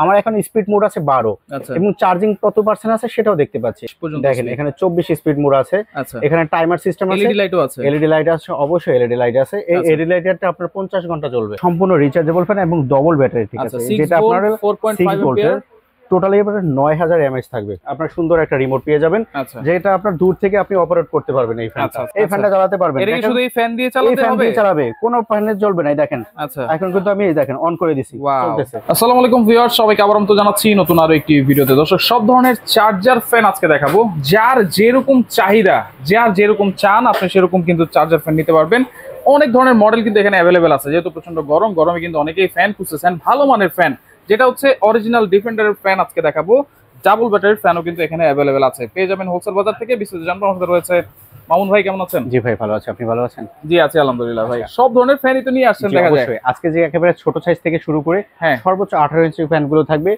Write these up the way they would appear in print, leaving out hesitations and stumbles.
আমার এখন speed mode আছে 12 এবং চার্জিং কত পার্সেন্ট আছে সেটাও দেখতে পাচ্ছি। দেখেন এখানে 24 স্পিড মোড আছে, এখানে টাইমার সিস্টেম আছে, এলইডি লাইটও আছে। এলইডি লাইট আছে, অবশ্যই এলইডি লাইট আছে। এই এলইডি লাইটটা আপনার 50 ঘন্টা চলবে, সম্পূর্ণ রিচার্জেবল ফ্যান এবং ডবল ব্যাটারি, ঠিক আছে, যেটা আপনার 6 ভোল্টের টোটালি এবারে 9000 এমএএইচ থাকবে। আপনার সুন্দর একটা রিমোট পেয়ে যাবেন, যেটা আপনার দূর থেকে আপনি অপারেট করতে পারবেন। এই ফ্যানটা এই ফ্যানটা চালাতে পারবেন, এটা কি শুধু এই ফ্যান দিয়ে চালাতে হবে? এই ফ্যান দিয়ে চালাবে, কোনো ফ্যানের জ্বলবে না। এই দেখেন এখন কিন্তু আমি এই দেখেন অন করে দিছি, চলতেছে। আসসালামু আলাইকুম ভিউয়ার্স, সবাইকে আবার আমন্ত্রণ জানাচ্ছি নতুন আরো একটি ভিডিওতে। দর্শক, সব ধরনের চার্জার ফ্যান আজকে দেখাবো। যার যেরকম চাহিদা, যার যেরকম চান আপনি সেরকম কিন্তু চার্জার ফ্যান নিতে পারবেন। অনেক ধরনের মডেল কিন্তু এখানে অ্যাভেলেবেল আছে। যেহেতু প্রচন্ড গরমে কিন্তু অনেকেই ফ্যান খুঁজতেছেন, ভালো মানের ফ্যান, যেটা হচ্ছে অরিজিনাল ডিফেন্ডারের ফ্যান আজকে দেখাবো। ডাবল ব্যাটারির ফ্যানও কিন্তু এখানে অ্যাভেলেবেল আছে, পেয়ে যাবেন হোলসেল বাজার থেকে। বিস্তারিত জানবো, আমাদের রয়েছে মামুন ভাই। কেমন আছেন? জি ভাই ভালো আছি, আপনি ভালো আছেন? জি আছি আলহামদুলিল্লাহ ভাই। সব ধরনের ফ্যানই তো নিয়ে আসছেন দেখা যায়। আজকে যে একেবারে ছোট সাইজ থেকে শুরু করে সর্বোচ্চ 18 ইঞ্চি ফ্যানগুলো থাকবে।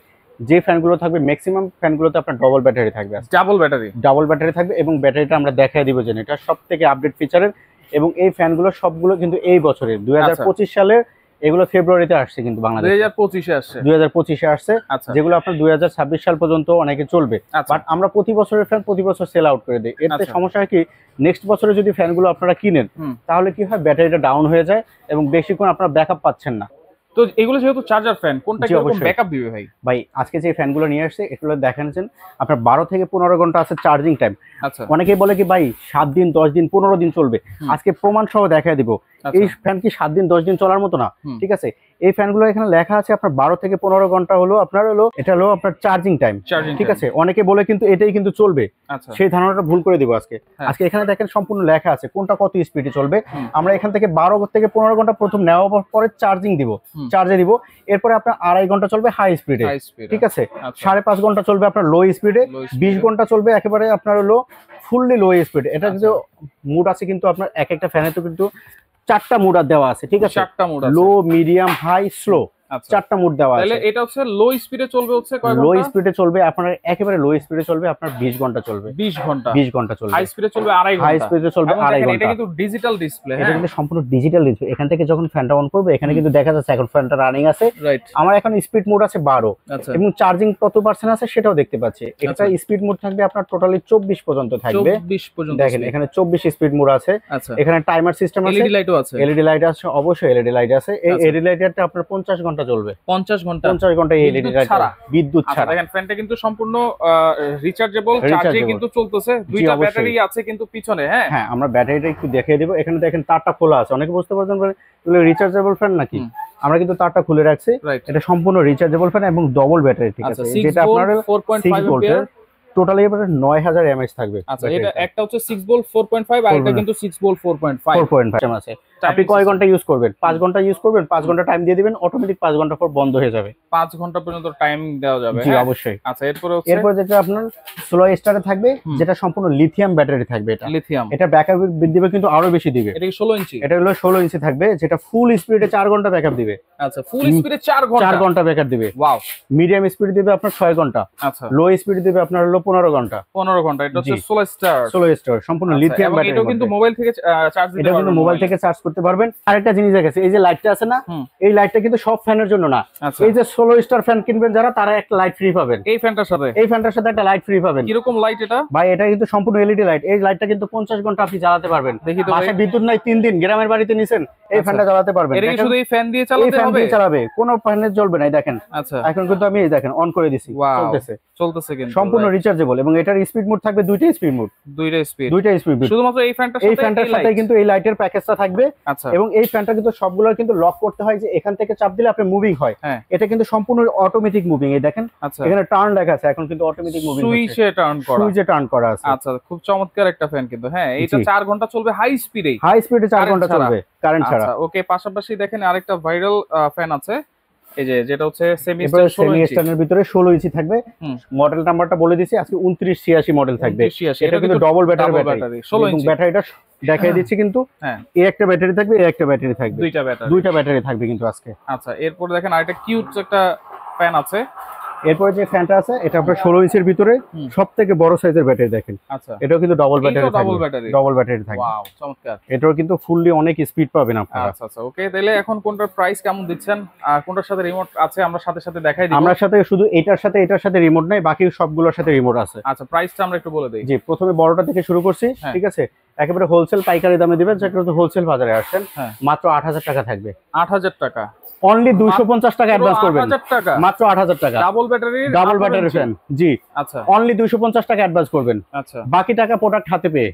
যে ফ্যানগুলো থাকবে ম্যাক্সিমাম ফ্যানগুলোতে আপনার ডবল ব্যাটারি থাকবে, ডাবল ব্যাটারি থাকবে। এবং ব্যাটারিটা আমরা দেখাই দিব যে এটা সবথেকে আপডেট ফিচারের। এবং এই ফ্যানগুলো সবগুলো কিন্তু এই বছরের 2025 সালের, এগুলো ফেব্রুয়ারিতে আসছে কিন্তু বাংলাদেশে, 2025-এ আসছে, 2025-এ আসছে। যেগুলো আপনার 2026 সাল পর্যন্ত অনেকে চলবে। বাট আমরা প্রতি বছরের ফ্যান প্রতি বছর সেল আউট করে দিই। এতে সমস্যা হয় কি, নেক্সট বছরে যদি ফ্যানগুলো আপনারা কিনেন তাহলে কি হয়, ব্যাটারিটা ডাউন হয়ে যায় এবং বেশিক্ষণ আপনারা ব্যাকআপ পাচ্ছেন না। তো এগুলো যেহেতু চার্জার ফ্যান, কোনটা কিরকম ব্যাকআপ দিবে ভাই? ভাই আজকে যে ফ্যানগুলো নিয়ে আসছে এগুলো দেখাচ্ছেন আপনার 12 থেকে 15 ঘন্টা আছে চার্জিং টাইম। অনেকেই বলে কি ভাই 7 দিন 10 দিন 15 দিন চলবে, আজকে প্রমাণ সহ দেখায় দিব। এই ফ্যান কি 7 দিন 10 দিন চলার মতো না, ঠিক আছে। এই ফ্যানগুলো এখানে লেখা আছে আপনার 12 থেকে 15 ঘন্টা হলো আপনার এটা হলো আপনার চার্জিং টাইম, ঠিক আছে। অনেকে বলে কিন্তু এটাই কিন্তু চলবে, সেই ধারণাটা ভুল করে দিব আজকে। আজকে এখানে দেখেন সম্পূর্ণ লেখা আছে কোনটা কত স্পিডে চলবে। আমরা এখান থেকে 12 থেকে 15 ঘন্টা প্রথম নেওয়ার পরে চার্জিং দিব, চার্জে দিব। এরপরে আপনার 2.5 ঘন্টা চলবে হাই স্পিডে, ঠিক আছে। 5.5 ঘন্টা চলবে আপনার লো স্পিডে, 20 ঘন্টা চলবে একেবারে আপনার হলো ফুললি লো স্পিড। এটা কিন্তু মুড আছে কিন্তু আপনার এক একটা ফ্যানে তো কিন্তু 4টা মুড দেওয়া আছে, ঠিক আছে। লো, মিডিয়াম, হাই, স্লো, 4টা মুড দেওয়া আছে। এটা হচ্ছে লো স্পিডে চলবে, হচ্ছে কয় ঘন্টা? লো স্পিডে চলবে আপনার একেবারে লো স্পিডে চলবে আপনার 20 ঘন্টা চলবে, 20 ঘন্টা চলবে। হাই স্পিডে চলবে 2.5 ঘন্টা, হাই স্পিডে চলবে 2.5 ঘন্টা। এটা কিন্তু ডিজিটাল ডিসপ্লে, এটা কিন্তু সম্পূর্ণ ডিজিটাল ডিসপ্লে। এখান থেকে যখন ফ্যানটা অন করবে এখানে কিন্তু দেখা যাচ্ছে এখন ফ্যানটা রানিং আছে। আমার এখন স্পিড মোড আছে 12 এবং চার্জিং কত পার্সেন্ট আছে সেটাও দেখতে পাচ্ছি। এটা স্পিড মোড থাকবে আপনার টোটালি 24 পর্যন্ত থাকবে, 24 পর্যন্ত। দেখেন এখানে 24 স্পিড মোড আছে, এখানে টাইমার সিস্টেম আছে, এলইডি লাইটও আছে, এলইডি লাইট আছে, অবশ্যই এলইডি লাইট আছে। এই এলইডি লাইটটা আপনার 50 ঘন্টা চলবে, 50 ঘন্টা এই এলইডি লাইট ছাড়া, বিদ্যুৎ ছাড়া। দেখেন ফ্যানটা কিন্তু সম্পূর্ণ রিচার্জেবল, চার্জে কিন্তু চলতেছে। দুইটা ব্যাটারি আছে কিন্তু পিছনে। হ্যাঁ আমরা ব্যাটারিটা একটু দেখিয়ে দেব। এখানে দেখেন তারটা খোলা আছে, অনেকে বুঝতে পারছেন এগুলো রিচার্জেবল ফ্যান নাকি। আমরা কিন্তু তারটা খুলে রাখছি। এটা সম্পূর্ণ রিচার্জেবল ফ্যান এবং ডবল ব্যাটারি, ঠিক আছে, যেটা আপনার 6 ভোল্টের টোটালি এবারে 9000 এমএএইচ থাকবে। আচ্ছা, এটা একটা হচ্ছে 6 ভোল্ট 4.5 আর এটা কিন্তু 6 ভোল্ট 4.5 আছে। আপনি কয় ঘন্টা ইউজ করবেন? 5 ঘন্টা ইউজ করবেন, 5 ঘন্টা টাইম দিয়ে দিবেন, অটোমেটিক 5 ঘন্টা পর বন্ধ হয়ে যাবে। 5 ঘন্টা পর্যন্ত টাইম দেওয়া যাবে। জি অবশ্যই। আচ্ছা, এরপর যেটা আপনার স্লো স্টারে থাকবে, যেটা সম্পূর্ণ লিথিয়াম ব্যাটারি থাকবে। এটা ব্যাকআপ দিবে কিন্তু আরো বেশি দিবে। এটা কি 16 ইঞ্চি? এটা হলো 16 ইঞ্চি থাকবে, যেটা ফুল স্পিডে 4 ঘন্টা ব্যাকআপ দিবে। আচ্ছা, ফুল স্পিডে 4 ঘন্টা ব্যাকআপ দিবে। ওয়াও। মিডিয়াম স্পিড দিবে আপনার 6 ঘন্টা। আচ্ছা, লো স্পিড দিবে আপনার হলো 15 ঘন্টা। 15 ঘন্টা। এটা হচ্ছে সোলো স্টার সম্পূর্ণ লিথিয়াম ব্যাটারি। এটা কিন্তু মোবাইল থেকে চার্জ দিতে পারবেন, এটা কিন্তু মোবাইল থেকে চার্জ করতে পারবেন। আরেকটা জিনিস দেখেছে, এই যে লাইটটা আছে না, এই লাইটটা কিন্তু সব ফ্যানের জন্য না। এই যে সোলো স্টার ফ্যান কিনবেন যারা, তারা একটা লাইট ফ্রি পাবেন এই ফ্যানটার সাথে একটা লাইট ফ্রি পাবেন। কিরকম লাইট এটা ভাই? এটা কিন্তু সম্পূর্ণ এলইডি লাইট। এই লাইটটা কিন্তু 50 ঘন্টা আপনি চালাতে পারবেন। বাসায় বিদ্যুৎ নাই 3 দিন, গ্রামের বাড়িতে নিছেন, এই ফ্যানটা চালাতে পারবেন। এটা কি শুধু এই ফ্যান দিয়ে চালাতে হবে? এই ফ্যান দিয়ে চালাবে, কোনো ফ্যানের জ্বলবে না। দেখেন আচ্ছা, এখন কিন্তু আমি এই দেখেন অন করে দিছি, চলতেছে কিন্তু সম্পূর্ণ রিচার্জেবল। এবং এটার স্পিড মোড থাকবে দুইটা স্পিড মোড, দুইটা স্পিড। শুধুমাত্র এই ফ্যানটার সাথে কিন্তু এই লাইটের প্যাকেজটা থাকবে। এবং এই ফ্যানটা কিন্তু সবগুলো কিন্তু লক করতে হয়, যে এখান থেকে চাপ দিলে আপনি মুভিং হয়। এটা কিন্তু সম্পূর্ণ অটোমেটিক মুভিং। এই দেখেন এখানে টার্ন লেখা আছে, এখন কিন্তু অটোমেটিক মুভিং, সুইচে টার্ন করা আছে। আচ্ছা, খুব চমৎকার একটা ফ্যান কিন্তু। হ্যাঁ, এটা 4 ঘন্টা চলবে হাই স্পিডে 4 ঘন্টা চলবে কারেন্ট ছাড়া। ওকে, পাশাপাশি দেখেন আরেকটা ভাইরাল ফ্যান আছে, এই যে যেটা হচ্ছে সেমি স্টানের ভিতরে 16 ইঞ্চি থাকবে। মডেল নাম্বারটা বলে দিছি, আজকে 2986 মডেল থাকবে। এটা কিন্তু ডবল ব্যাটারি 16 ইঞ্চি। ব্যাটারিটা দেখাই দিচ্ছি কিন্তু, এই একটা ব্যাটারি থাকবে, এই একটা ব্যাটারি থাকবে, দুইটা ব্যাটারি থাকবে কিন্তু আজকে। আচ্ছা, এরপর দেখেন আরেকটা কিউট একটা ফ্যান আছে, এরপরে যে ফ্যানটা আছে এটা আপনার 16 ইঞ্চির ভিতরে সবথেকে বড় সাইজের ব্যাটারি দেখেন। আচ্ছা, এটাও কিন্তু ডবল ব্যাটারি থাকবে। ডবল ব্যাটারি থাকবে। ওয়াও, চমৎকার। এটাও কিন্তু ফুললি অনেক স্পিড পাবেন আপনারা। আচ্ছা আচ্ছা, ওকে। তাহলে এখন কোনটার প্রাইস কেমন দিচ্ছেন আর কোনটার সাথে রিমোট আছে আমরা সাথে সাথে দেখাই দিব? আমার সাথে শুধু এটার সাথে রিমোট নাই, বাকি সবগুলোর সাথে রিমোট আছে। আচ্ছা, প্রাইসটা আমরা একটু বলে দেই। জি, প্রথমে বড়টা থেকে শুরু করছি, ঠিক আছে? একেবারে হোলসেল পাইকারি দামে দিবেন, যেটা হোলসেল বাজারে আসছেন, মাত্র 8000 টাকা থাকবে। 8000 টাকা অনলি 250 টাকা অ্যাডভান্স করবেন। 8000 টাকা মাত্র 8000 টাকা। Double battery fan. জি, আচ্ছা, অনলি 250 টাকা অ্যাডভান্স করবেন। আচ্ছা, বাকি টাকা প্রোডাক্ট হাতে পেয়ে।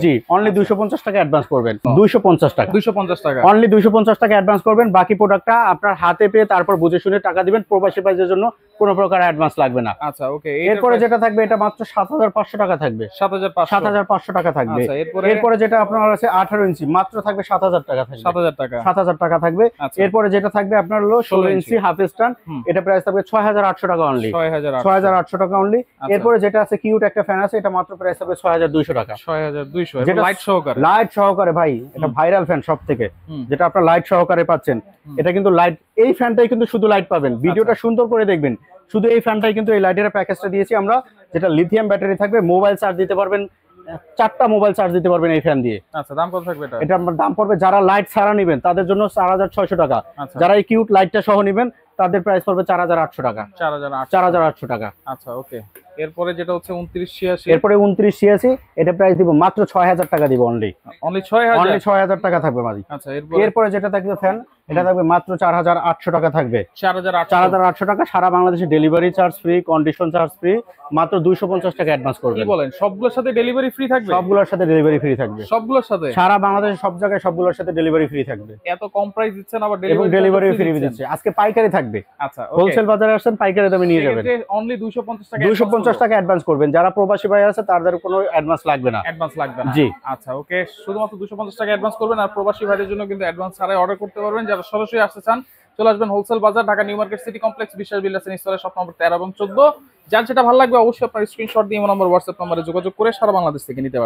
জি, অনলি 250 টাকা অ্যাডভান্স করবেন। 250 টাকা। 250 টাকা। অনলি 250 টাকা অ্যাডভান্স করবেন, বাকি প্রোডাক্টটা আপনার হাতে পেয়ে তারপর বুঝে শুনে টাকা দিবেন। প্রবাসী ভাইদের জন্য কোনো প্রকার অ্যাডভান্স লাগবে না। আচ্ছা, ওকে। এরপরে যেটা থাকবে এটা মাত্র 7500 টাকা থাকবে। 7500 টাকা থাকবে। আচ্ছা, এরপরে যেটা আপনার আছে 18 ইঞ্চি, মাত্র থাকবে 7000 টাকা থাকবে। 7000 টাকা থাকবে। এরপরে যেটা থাকবে আপনার হলো 16 ইঞ্চি হাফ স্ট্যান্ড, এটা প্রাইস থাকবে 6800 টাকা অনলি। 6800 টাকা অনলি। এরপরে যেটা আছে কিউট একটা ফ্যান আছে, এটা মাত্র প্রাইস থাকবে 6200 টাকা। 6200, এটা লাইট সহকারে ভাই, এটা ভাইরাল ফ্যান সবথেকে, যেটা আপনারা লাইট সহকারে পাচ্ছেন। এটা কিন্তু লাইট, এই ফ্যানটাই কিন্তু শুধু লাইট পাবেন। ভিডিওটা সুন্দর করে দেখবেন। শুধু এই ফ্যানটাই কিন্তু এই লাইটের প্যাকেজটা দিয়েছি আমরা, যেটা লিথিয়াম ব্যাটারি থাকবে, মোবাইল চার্জ দিতে পারবেন, 4টা মোবাইল চার্জ দিতে পারবেন এই ফ্যান দিয়ে। আচ্ছা, দাম কত থাকবে এটা? এটা দাম পড়বে, যারা লাইট ছাড়া নেবেন তাদের জন্য 4600 টাকা। যারা এই কিউট লাইটটা সহ নেবেন তাদের প্রাইস পড়বে 4800 টাকা। 4800 টাকা। আচ্ছা, ওকে। এরপরে যেটা হচ্ছে 2986, এরপরে 2986, এটা প্রাইস দিব মাত্র 6000 টাকা দিব অনলি। অনলি 6000 টাকা থাকবে মাঝি। আচ্ছা, এরপরে যেটা থাকবে ফ্যান, এটা থাকবে মাত্র 4800 টাকা থাকবে। 4800 টাকা, সারা বাংলাদেশে delivery charge free, condition charge free, মাত্র 250 টাকা অ্যাডভান্স করবেন। কি বলেন, সবগুলোর সাথে ডেলিভারি ফ্রি থাকবে? সবগুলোর সাথে ডেলিভারি ফ্রি থাকবে। সবগুলোর সাথে, সারা বাংলাদেশে সব জায়গায় সবগুলোর সাথে ডেলিভারি ফ্রি থাকবে। এত কম প্রাইস দিচ্ছেন, আবার ডেলিভারি ফ্রি দিচ্ছে। আজকে পাইকারি থাকবে। আচ্ছা, হোলসেল বাজারে আসছেন, পাইকারি দামে নিয়ে যাবেন। অনলি 250 টাকা। 250 টাকা অ্যাডভান্স করবেন। যারা প্রবাসী ভাই আছে তাদের কোনো অ্যাডভান্স লাগবে না। জি, আচ্ছা, ওকে। শুধুমাত্র 250 টাকা অ্যাডভান্স করবেন, আর প্রবাসী ভাইদের জন্য কিন্তু অ্যাডভান্স ছাড়াই অর্ডার করতে পারবেন। যারা সরাসরি আসতে চান চলে আসবেন হোলসেল বাজার, Dhaka new market city complex, বিশ্বাস বিল্ডার্স ইনস্টলের শপ নম্বর 13 এবং 14। যার যেটা ভালো লাগবে অবশ্যই আপনার স্ক্রিনশট দিয়ে নম্বর হোয়াটসঅ্যাপ নম্বরে যোগাযোগ করে সারা বাংলাদেশ থেকে নিতে পারবেন।